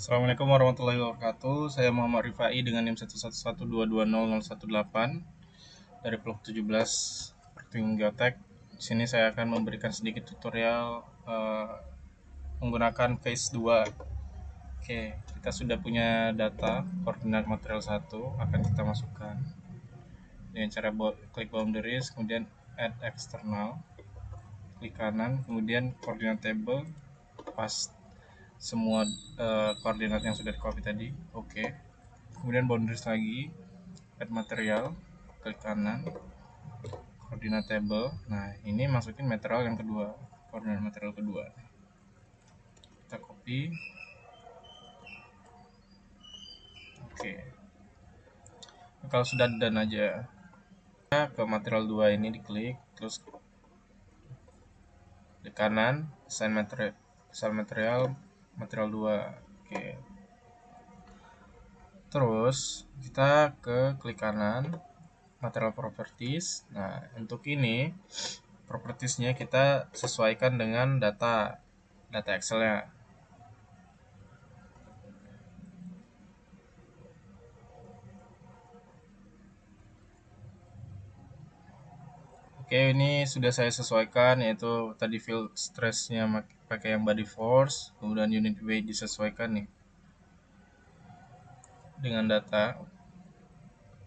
Assalamualaikum warahmatullahi wabarakatuh. Saya Muhammad Rifai dengan NIM 111220018 dari blog 17 Perting Geotek. Di sini saya akan memberikan sedikit tutorial menggunakan Phase 2. Oke, kita sudah punya data koordinat material 1, akan kita masukkan dengan cara klik boundaries, kemudian add external, klik kanan, kemudian koordinat table, paste semua koordinat yang sudah di copy tadi. Oke. Kemudian boundaries lagi, add material, klik kanan, koordinat table. Nah, ini masukin material yang kedua, koordinat material kedua. Kita copy. Oke. Kalau sudah done aja, kita ke material 2 ini diklik, terus di kanan, assign material, material 2. Oke. Terus kita ke klik kanan, material properties. Nah, untuk ini propertiesnya kita sesuaikan dengan data Excel-nya. Oke, ini sudah saya sesuaikan, yaitu tadi field stress-nya pakai yang body force, kemudian unit weight disesuaikan nih dengan data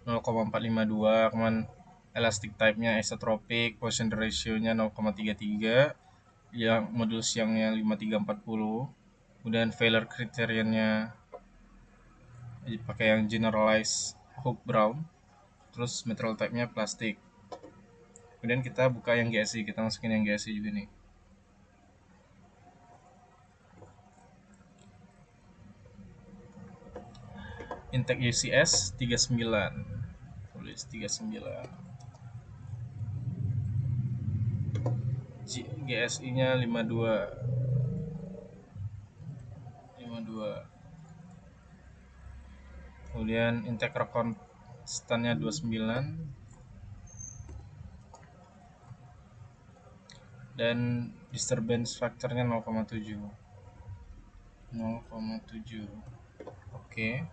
0,452, kemudian elastic type-nya isotropic, Poisson ratio-nya 0,33, yang modulus yang-nya 5340, kemudian failure criterion-nya pakai yang generalized Hook Brown, terus material type-nya plastik. Kemudian kita buka yang GSI, kita masukin yang GSI juga nih. Intake UCS 39, tulis 39, GSI nya 52, kemudian intake constantnya 29, dan disturbance factor-nya 0,7. Oke.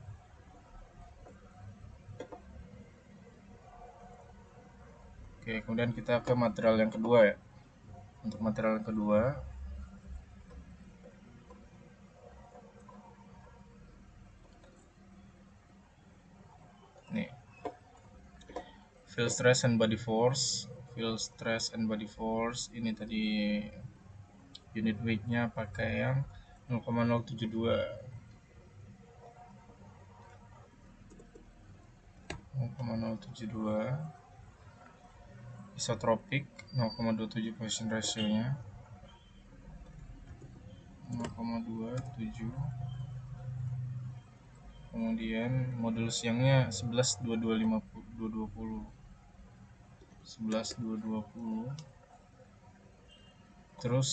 Oke, kemudian kita ke material yang kedua ya. Untuk material yang kedua, nih, field stress and body force. Ini tadi unit weight-nya pakai yang 0,072. 0,072, isotropic 0,27, Poisson ratio-nya 0,27, kemudian modulus yang-nya 11,2250, 11,2220, terus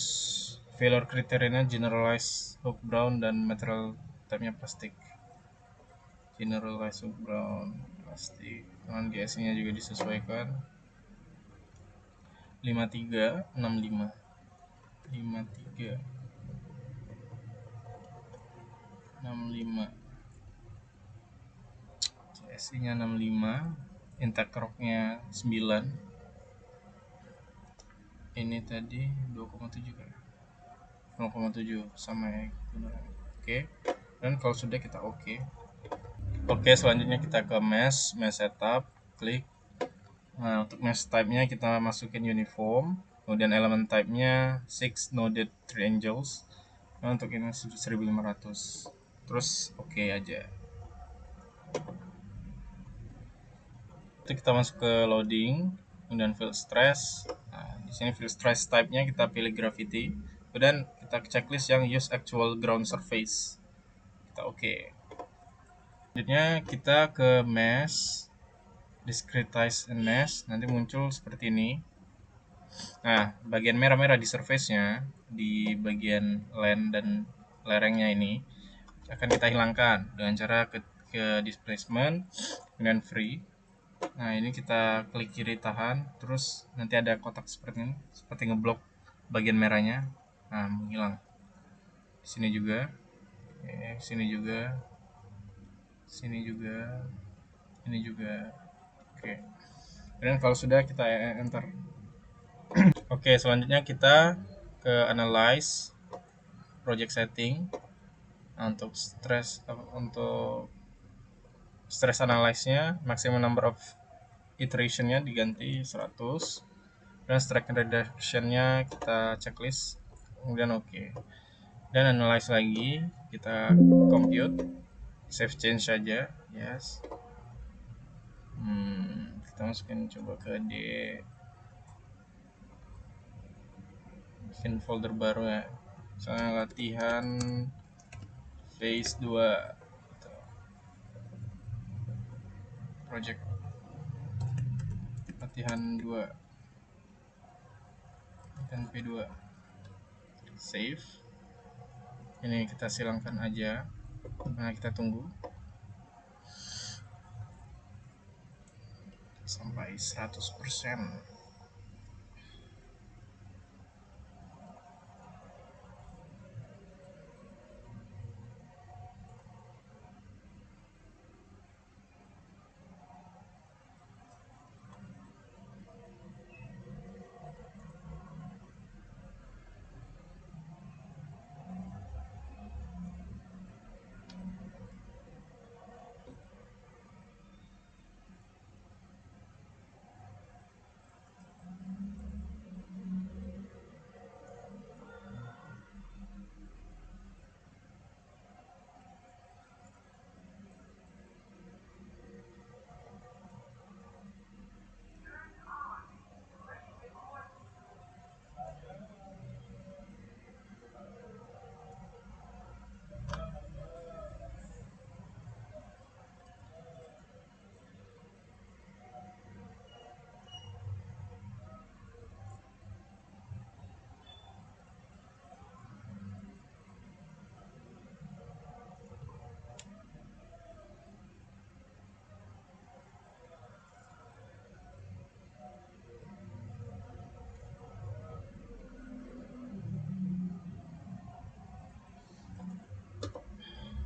failure kriteria generalized Hook Brown dan material type-nya plastik. Generalized Hook Brown plastik, dengan GSI-nya juga disesuaikan 5365, GSI-nya 65, intake rock-nya 9. Ini tadi 2,7 kan? 0,7 sama ya. Oke. Dan kalau sudah kita oke. Oke, selanjutnya kita ke mesh setup, klik. Nah, untuk mesh type-nya kita masukin uniform, kemudian element type-nya 6 noded triangles. Nah, untuk ini 1500. Terus oke aja. Itu kita masuk ke loading, kemudian field stress. Nah, di sini field stress type-nya kita pilih gravity. Kemudian kita checklist yang use actual ground surface. Kita oke. Selanjutnya kita ke mesh, discretize and mesh, nanti muncul seperti ini. Nah, bagian merah-merah di surface-nya, di bagian land dan lerengnya ini akan kita hilangkan dengan cara ke displacement dengan free. Nah, ini kita klik kiri tahan, terus nanti ada kotak seperti ini, seperti ngeblok bagian merahnya. Nah, menghilang. Di sini juga. Sini juga, sini juga, ini juga. Oke. Dan kalau sudah kita enter. Oke, selanjutnya kita ke analyze project setting. Nah, untuk stress analyze-nya maximum number of iteration-nya diganti 100 dan stress reduction-nya kita checklist, kemudian oke. Dan analyze lagi, kita compute, save change saja, yes. Kita masukin coba ke bikin folder baru ya, misalnya latihan phase 2 project latihan 2 dan P2, save. Ini kita silangkan aja. Nah, kita tunggu sampai 100%.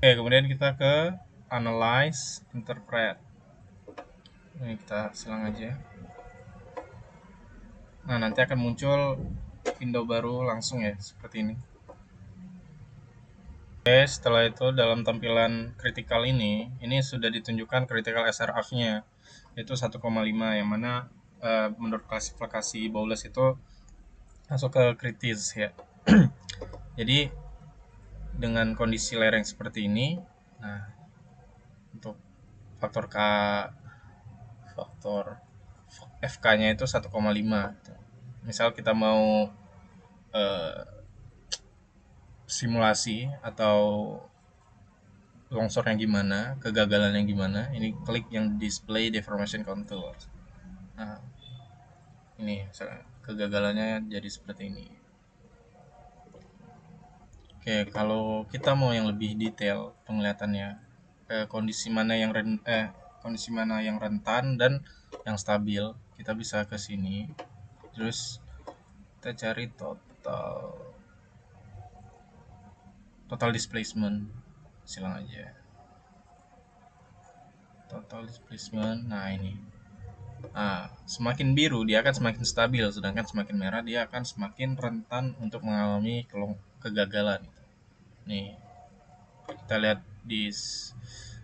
Oke, kemudian kita ke analyze, interpret. Ini kita silang aja. Nah, nanti akan muncul window baru langsung ya, seperti ini. Oke, setelah itu dalam tampilan critical ini sudah ditunjukkan critical SRF-nya, yaitu 1,5, yang mana menurut klasifikasi Bowles itu masuk ke kritis ya. Jadi dengan kondisi lereng seperti ini, nah untuk faktor FK-nya itu 1,5. Misal kita mau simulasi atau longsornya gimana, kegagalannya gimana, ini klik yang display deformation contour. Nah, ini kegagalannya jadi seperti ini. Oke, kalau kita mau yang lebih detail penglihatannya, kondisi mana yang rentan dan yang stabil, kita bisa ke sini. Terus kita cari total displacement, silang aja total displacement. Nah, ini, nah, semakin biru dia akan semakin stabil, sedangkan semakin merah dia akan semakin rentan untuk mengalami kegagalan. Nih, kita lihat di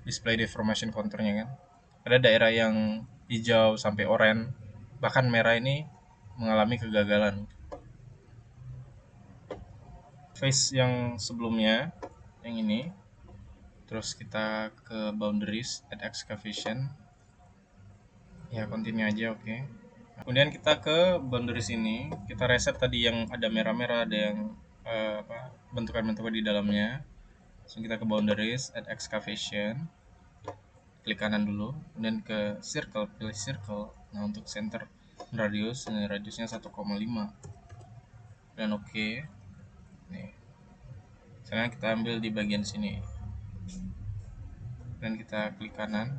display deformation contournya kan, ada daerah yang hijau sampai oranye, bahkan merah ini mengalami kegagalan. Phase yang sebelumnya, yang ini, terus kita ke boundaries at excavation, ya continue aja, oke. Kemudian kita ke boundaries ini, kita reset tadi yang ada merah-merah, ada yang bentukan-bentukan di dalamnya. Langsung kita ke boundaries at excavation, klik kanan dulu, kemudian ke circle, pilih circle. Nah, untuk center radius, ini radiusnya 1,5 dan oke. Nih, sekarang kita ambil di bagian sini dan kita klik kanan.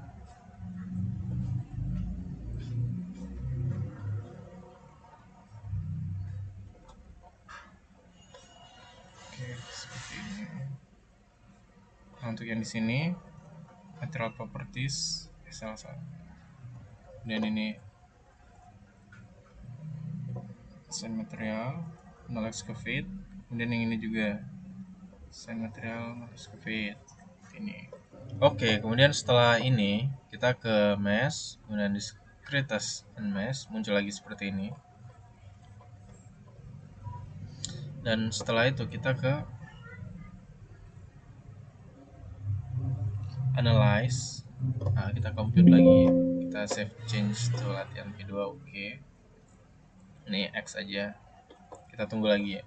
Oke, seperti ini. Nah, untuk yang di sini material properties SL1. Dan ini sand material null excavate. Kemudian yang ini juga sand material null excavate. Ini. Oke, kemudian setelah ini kita ke mesh, kemudian discrete as and mesh muncul lagi seperti ini. Dan setelah itu kita ke analyze. Nah, kita compute lagi, kita save change to latihan V2. Oke. Ini X aja, kita tunggu lagi ya.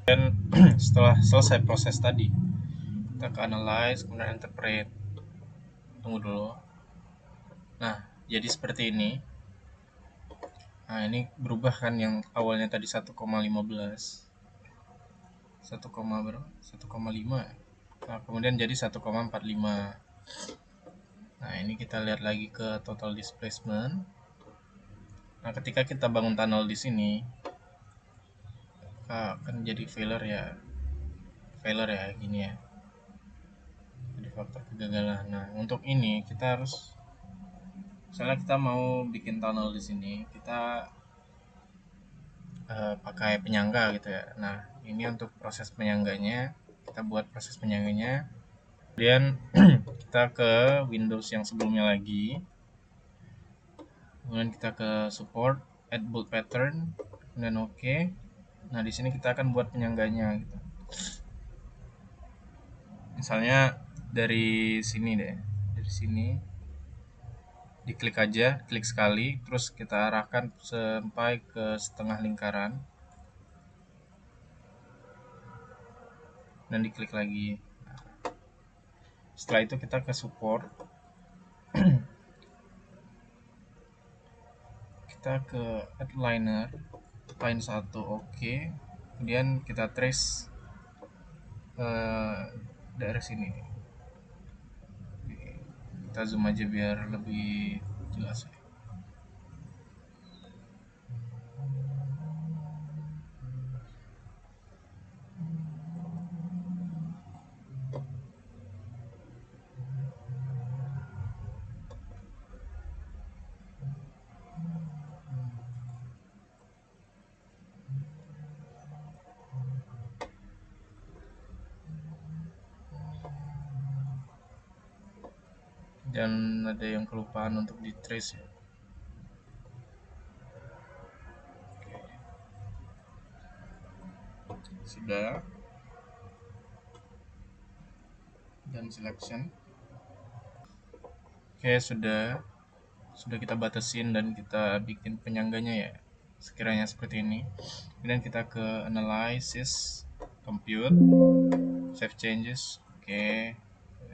Dan setelah selesai proses tadi, kita ke analyze, kemudian interpret. Tunggu dulu. Nah, jadi seperti ini. Nah, ini berubah kan, yang awalnya tadi 1,15. 1,5. Nah, kemudian jadi 1,45. Nah, ini kita lihat lagi ke total displacement. Nah, ketika kita bangun tunnel di sini, akan jadi failure ya gini ya. Jadi faktor kegagalan. Nah, untuk ini kita harus, misalnya kita mau bikin tunnel di sini, kita pakai penyangga gitu ya. Nah, ini untuk proses penyangganya, kita buat proses penyangganya. Kemudian kita ke Windows yang sebelumnya lagi. Kemudian kita ke support, add bolt pattern, dan oke. Nah, di sini kita akan buat penyangganya gitu. Misalnya dari sini deh. Dari sini diklik aja, klik sekali, terus kita arahkan sampai ke setengah lingkaran. Dan diklik lagi. Setelah itu kita ke support. Kita ke add liner, line 1 oke. kemudian kita trace daerah sini. Kita zoom aja biar lebih jelas ya. Dan ada yang kelupaan untuk di trace ya. Sudah. Dan selection. Oke, sudah kita batasin dan kita bikin penyangganya ya, sekiranya seperti ini. Kemudian kita ke analysis, compute, save changes. Oke,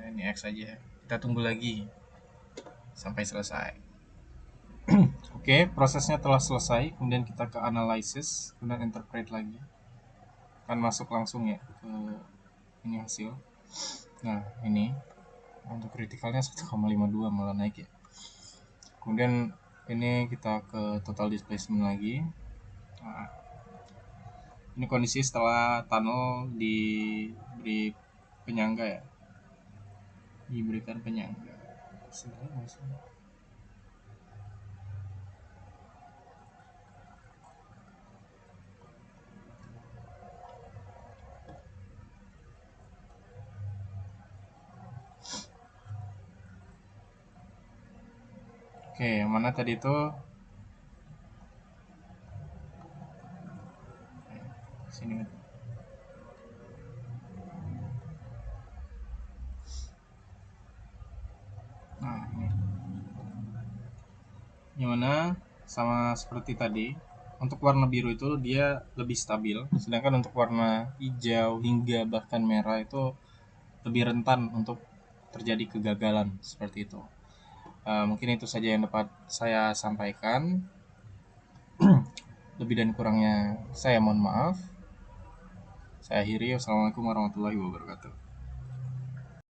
ini X aja. Kita tunggu lagi sampai selesai. Oke, prosesnya telah selesai. Kemudian kita ke analysis, kemudian interpret lagi. Kan masuk langsung ya ke ini hasil. Nah, ini untuk kritikalnya 1,52 malah naik ya. Kemudian ini kita ke total displacement lagi. Nah, ini kondisi setelah tunnel diberi penyangga ya, diberikan penyangga. Oke, yang mana tadi itu sini. Nah, ini. Yang mana sama seperti tadi, untuk warna biru itu dia lebih stabil, sedangkan untuk warna hijau hingga bahkan merah itu lebih rentan untuk terjadi kegagalan seperti itu. Mungkin itu saja yang dapat saya sampaikan. Lebih dan kurangnya saya mohon maaf. Saya akhiri. Wassalamualaikum warahmatullahi wabarakatuh.